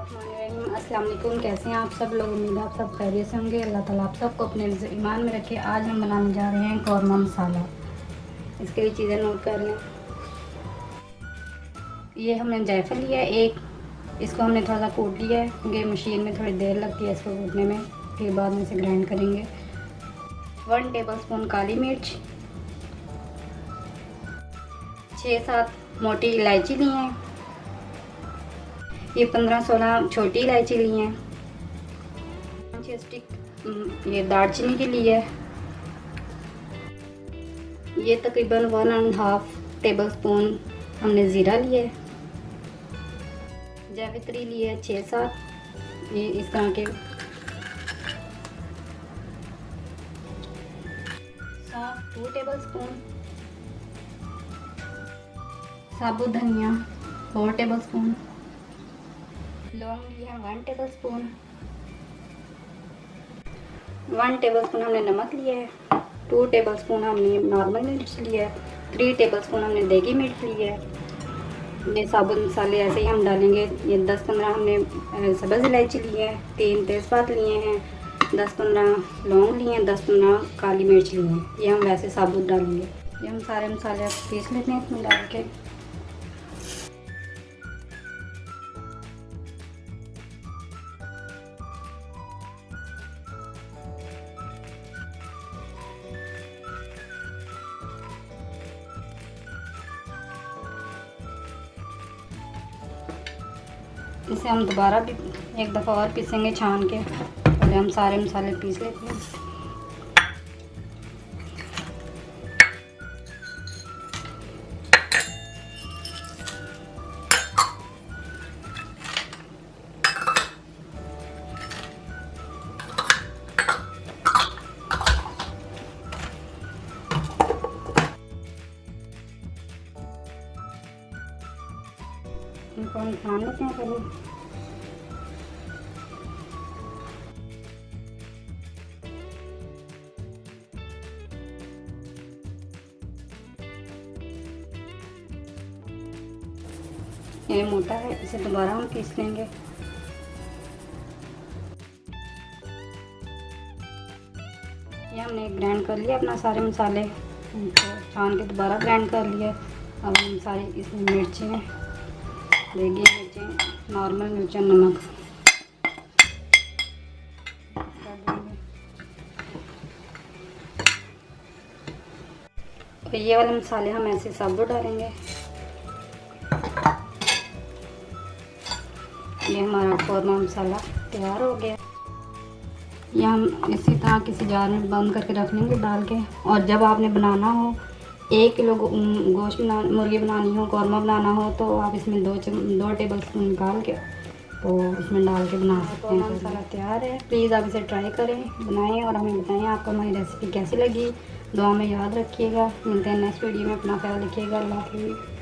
अस्सलाम वालेकुम। कैसे हैं आप सब लोग? उम्मीद है आप सब खैरियत से होंगे। अल्लाह ताला आप सबको अपने ईमान में रखे। आज हम बनाने जा रहे हैं कौरमा मसाला। इसके लिए चीज़ें नोट कर लें। ये हमने जायफल लिया है एक, इसको हमने थोड़ा सा कूट लिया है क्योंकि मशीन में थोड़ी देर लगती है इसको कूटने में, फिर बाद में इसे ग्राइंड करेंगे। 1 टेबलस्पून काली मिर्च, 6-7 मोटी इलायची ली हैं, ये 15-16 छोटी इलायची ली हैं, 6 स्टिक ये दालचीनी के लिए है, ये तकरीबन 1.5 टेबलस्पून हमने ज़ीरा लिया है, जावित्री लिए 6-7 ये इस तरह के, सौंफ 2 टेबलस्पून, साबुत धनिया 4 टेबलस्पून, लौंग लिया 1 टेबलस्पून, 1 टेबलस्पून हमने नमक लिया है, 2 टेबलस्पून हमने नॉर्मल मिर्च लिया है, 3 टेबलस्पून हमने देगी मिर्च लिया है। ये साबुत मसाले ऐसे ही हम डालेंगे। ये 10-15 हमने सब्ज़ इलायची ली है, 3 तेज़पात लिए हैं, 10-15 लौंग लिए हैं, 10-15 काली मिर्च लिए हैं। ये हम वैसे साबुत डालेंगे। ये हम सारे मसाले पीस लेते हैं इसमें डाल के। इसे हम दोबारा भी एक दफ़ा और पीसेंगे छान के। पहले हम सारे मसाले पीस लेते हैं। इनको हम छान लेते हैं पहले। ये मोटा है, इसे दोबारा हम पीस लेंगे। ये हमने ग्राइंड कर लिया अपना सारे मसाले, इनको छान के दोबारा ग्राइंड कर लिया। अब हम सारी इसमें मिर्चें, देगी मिर्चें, नॉर्मल मिर्चें, नमक और ये वाले मसाले हम ऐसे साबुत डालेंगे। ये हमारा कौरमा मसाला तैयार हो गया। ये हम इसी तरह किसी जार में बंद करके रख लेंगे डाल के। और जब आपने बनाना हो 1 किलो गोश्त मुर्गी बनानी हो, कौरमा बनाना हो, तो आप इसमें 2 टेबलस्पून निकाल के तो इसमें डाल के बना सकते हैं। मसाला तैयार है। प्लीज़ आप इसे ट्राई करें, बनाएं और हमें बताएं आपको हमारी रेसिपी कैसी लगी। दुआ में याद रखिएगा। मिलते हैं नेक्स्ट वीडियो में। अपना ख्याल रखिएगा। अल्लाह हाफ़िज़।